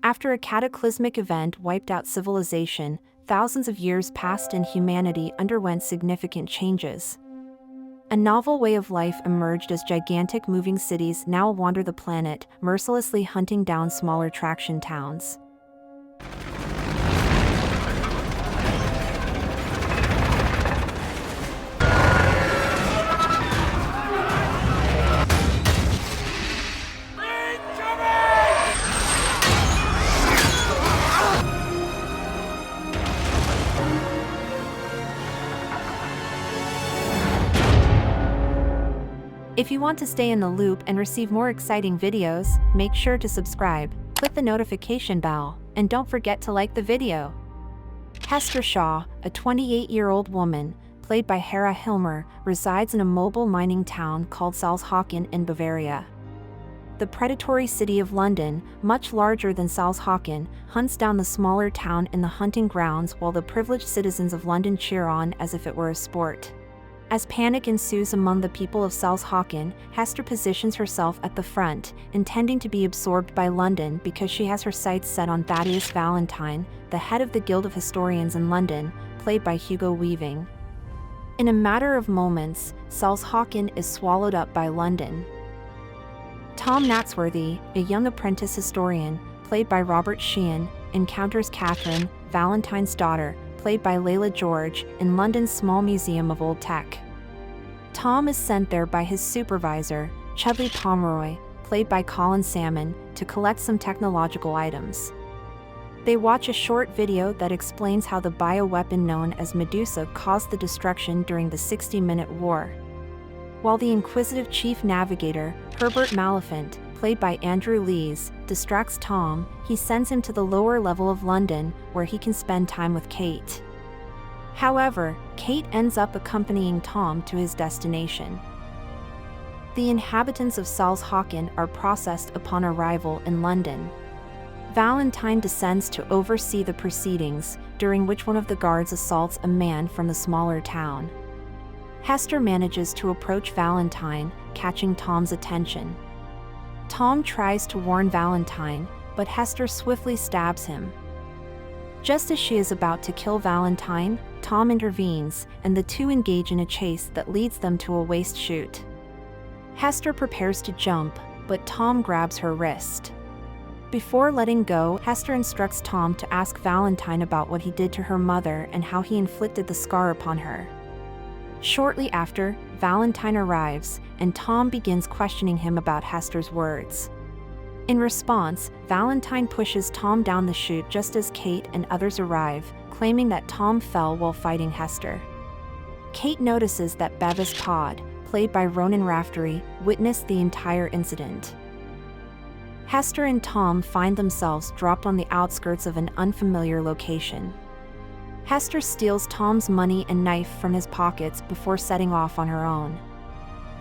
After a cataclysmic event wiped out civilization, thousands of years passed and humanity underwent significant changes. A novel way of life emerged as gigantic moving cities now wander the planet, mercilessly hunting down smaller traction towns. If you want to stay in the loop and receive more exciting videos, make sure to subscribe, click the notification bell, and don't forget to like the video. Hester Shaw, a 28-year-old woman, played by Hera Hilmar, resides in a mobile mining town called Salzhaken in Bavaria. The predatory city of London, much larger than Salzhaken, hunts down the smaller town in the hunting grounds while the privileged citizens of London cheer on as if it were a sport. As panic ensues among the people of Salzhaken, Hester positions herself at the front, intending to be absorbed by London because she has her sights set on Thaddeus Valentine, the head of the Guild of Historians in London, played by Hugo Weaving. In a matter of moments, Salzhaken is swallowed up by London. Tom Natsworthy, a young apprentice historian, played by Sheehan, encounters Katherine, Valentine's daughter, played by Leila George, in London's small museum of old tech. Tom is sent there by his supervisor, Chudley Pomeroy, played by Colin Salmon, to collect some technological items. They watch a short video that explains how the bioweapon known as Medusa caused the destruction during the 60-minute war. While the inquisitive chief navigator, Herbert Maliphant, played by Andrew Lees, distracts Tom, he sends him to the lower level of London, where he can spend time with Kate. However, Kate ends up accompanying Tom to his destination. The inhabitants of Salzhaken are processed upon arrival in London. Valentine descends to oversee the proceedings, during which one of the guards assaults a man from the smaller town. Hester manages to approach Valentine, catching Tom's attention. Tom tries to warn Valentine, but Hester swiftly stabs him. Just as she is about to kill Valentine, Tom intervenes, and the two engage in a chase that leads them to a waste chute. Hester prepares to jump, but Tom grabs her wrist. Before letting go, Hester instructs Tom to ask Valentine about what he did to her mother and how he inflicted the scar upon her. Shortly after, Valentine arrives, and Tom begins questioning him about Hester's words. In response, Valentine pushes Tom down the chute just as Kate and others arrive, claiming that Tom fell while fighting Hester. Kate notices that Bevis Pod, played by Ronan Raftery, witnessed the entire incident. Hester and Tom find themselves dropped on the outskirts of an unfamiliar location. Hester steals Tom's money and knife from his pockets before setting off on her own.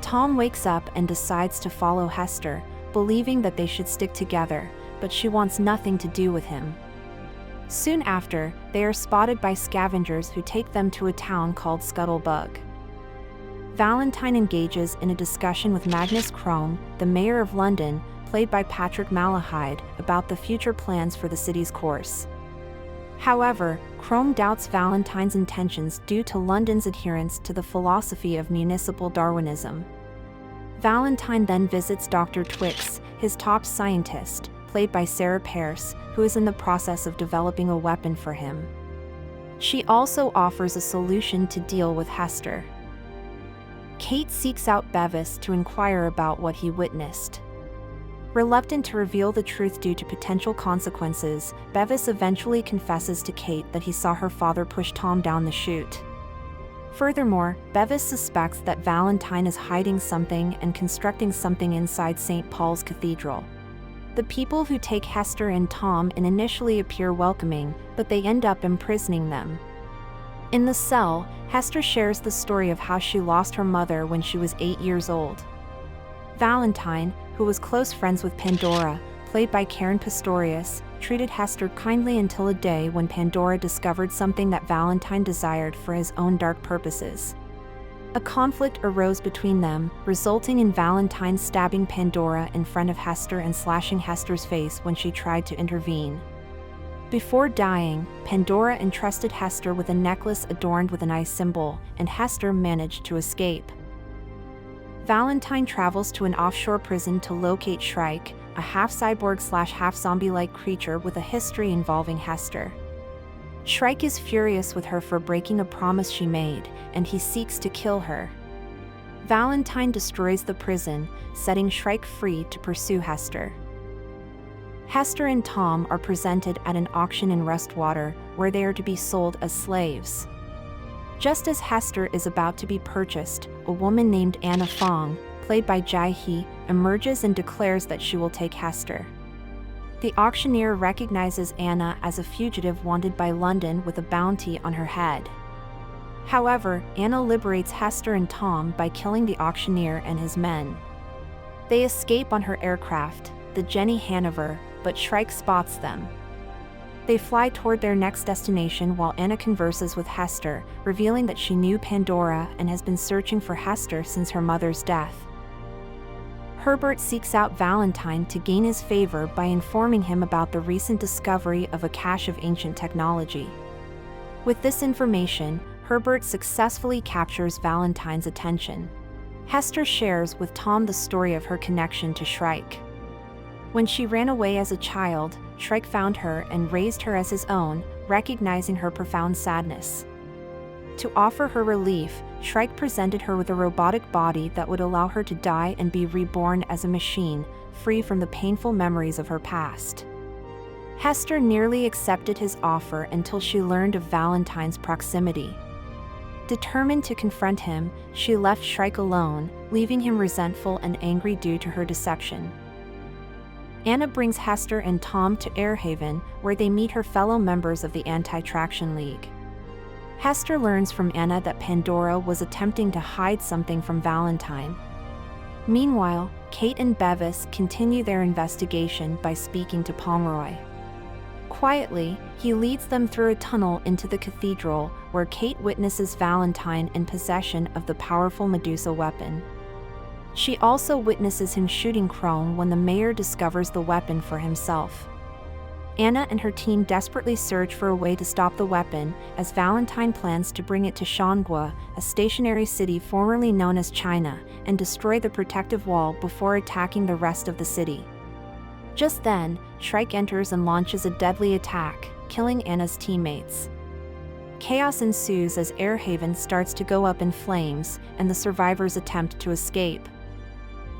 Tom wakes up and decides to follow Hester, believing that they should stick together, but she wants nothing to do with him. Soon after, they are spotted by scavengers who take them to a town called Scuttlebug. Valentine engages in a discussion with Magnus Crome, the mayor of London, played by Patrick Malahide, about the future plans for the city's course. However, Crome doubts Valentine's intentions due to London's adherence to the philosophy of municipal Darwinism. Valentine then visits Dr. Twix, his top scientist, played by Sarah Pearce, who is in the process of developing a weapon for him. She also offers a solution to deal with Hester. Kate seeks out Bevis to inquire about what he witnessed. Reluctant to reveal the truth due to potential consequences, Bevis eventually confesses to Kate that he saw her father push Tom down the chute. Furthermore, Bevis suspects that Valentine is hiding something and constructing something inside St. Paul's Cathedral. The people who take Hester and Tom in initially appear welcoming, but they end up imprisoning them. In the cell, Hester shares the story of how she lost her mother when she was 8 years old. Valentine, who was close friends with Pandora, played by Karen Pistorius, treated Hester kindly until a day when Pandora discovered something that Valentine desired for his own dark purposes. A conflict arose between them, resulting in Valentine stabbing Pandora in front of Hester and slashing Hester's face when she tried to intervene. Before dying, Pandora entrusted Hester with a necklace adorned with an eye symbol, and Hester managed to escape. Valentine travels to an offshore prison to locate Shrike, a half-cyborg/half-zombie-like creature with a history involving Hester. Shrike is furious with her for breaking a promise she made, and he seeks to kill her. Valentine destroys the prison, setting Shrike free to pursue Hester. Hester and Tom are presented at an auction in Rustwater, where they are to be sold as slaves. Just as Hester is about to be purchased, a woman named Anna Fang, played by Jihae, emerges and declares that she will take Hester. The auctioneer recognizes Anna as a fugitive wanted by London with a bounty on her head. However, Anna liberates Hester and Tom by killing the auctioneer and his men. They escape on her aircraft, the Jenny Hanover, but Shrike spots them. They fly toward their next destination while Anna converses with Hester, revealing that she knew Pandora and has been searching for Hester since her mother's death. Herbert seeks out Valentine to gain his favor by informing him about the recent discovery of a cache of ancient technology. With this information, Herbert successfully captures Valentine's attention. Hester shares with Tom the story of her connection to Shrike. When she ran away as a child, Shrike found her and raised her as his own, recognizing her profound sadness. To offer her relief, Shrike presented her with a robotic body that would allow her to die and be reborn as a machine, free from the painful memories of her past. Hester nearly accepted his offer until she learned of Valentine's proximity. Determined to confront him, she left Shrike alone, leaving him resentful and angry due to her deception. Anna brings Hester and Tom to Airhaven, where they meet her fellow members of the Anti-Traction League. Hester learns from Anna that Pandora was attempting to hide something from Valentine. Meanwhile, Kate and Bevis continue their investigation by speaking to Pomeroy. Quietly, he leads them through a tunnel into the cathedral, where Kate witnesses Valentine in possession of the powerful Medusa weapon. She also witnesses him shooting Crone when the mayor discovers the weapon for himself. Anna and her team desperately search for a way to stop the weapon, as Valentine plans to bring it to Shangua, a stationary city formerly known as China, and destroy the protective wall before attacking the rest of the city. Just then, Shrike enters and launches a deadly attack, killing Anna's teammates. Chaos ensues as Airhaven starts to go up in flames, and the survivors attempt to escape.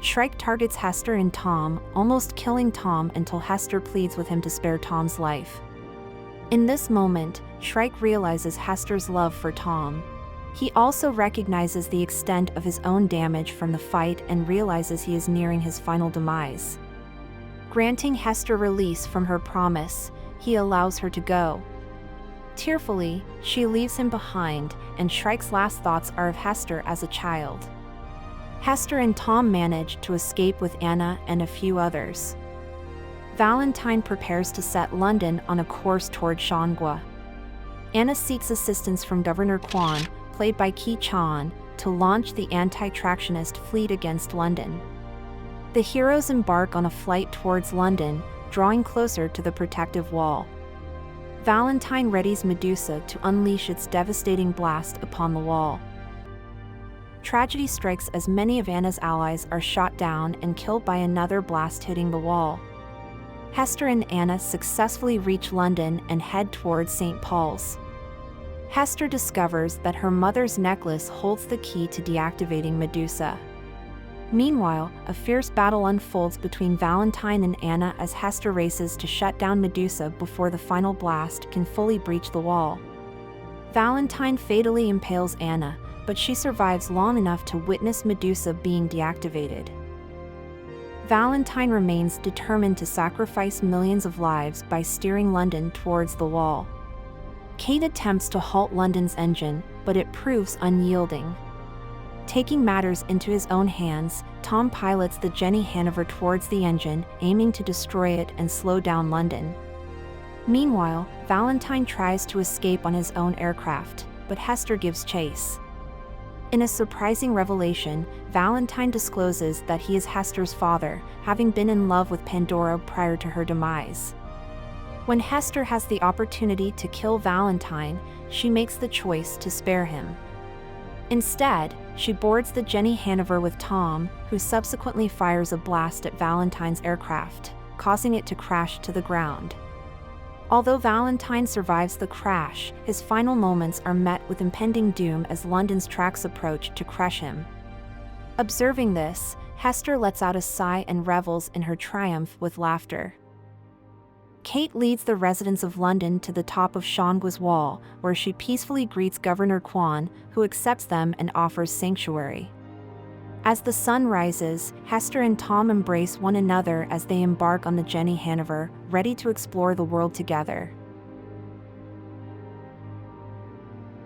Shrike targets Hester and Tom, almost killing Tom until Hester pleads with him to spare Tom's life. In this moment, Shrike realizes Hester's love for Tom. He also recognizes the extent of his own damage from the fight and realizes he is nearing his final demise. Granting Hester release from her promise, he allows her to go. Tearfully, she leaves him behind, and Shrike's last thoughts are of Hester as a child. Hester and Tom manage to escape with Anna and a few others. Valentine prepares to set London on a course toward Shangua. Anna seeks assistance from Governor Quan, played by Ki Chan, to launch the anti-tractionist fleet against London. The heroes embark on a flight towards London, drawing closer to the protective wall. Valentine readies Medusa to unleash its devastating blast upon the wall. Tragedy strikes as many of Anna's allies are shot down and killed by another blast hitting the wall. Hester and Anna successfully reach London and head towards St. Paul's. Hester discovers that her mother's necklace holds the key to deactivating Medusa. Meanwhile, a fierce battle unfolds between Valentine and Anna as Hester races to shut down Medusa before the final blast can fully breach the wall. Valentine fatally impales Anna, but she survives long enough to witness Medusa being deactivated. Valentine remains determined to sacrifice millions of lives by steering London towards the wall. Kate attempts to halt London's engine, but it proves unyielding. Taking matters into his own hands, Tom pilots the Jenny Hanover towards the engine, aiming to destroy it and slow down London. Meanwhile, Valentine tries to escape on his own aircraft, but Hester gives chase. In a surprising revelation, Valentine discloses that he is Hester's father, having been in love with Pandora prior to her demise. When Hester has the opportunity to kill Valentine, she makes the choice to spare him. Instead, she boards the Jenny Hanover with Tom, who subsequently fires a blast at Valentine's aircraft, causing it to crash to the ground. Although Valentine survives the crash, his final moments are met with impending doom as London's tracks approach to crush him. Observing this, Hester lets out a sigh and revels in her triumph with laughter. Kate leads the residents of London to the top of Shanggua's wall, where she peacefully greets Governor Quan, who accepts them and offers sanctuary. As the sun rises, Hester and Tom embrace one another as they embark on the Jenny Hanover, ready to explore the world together.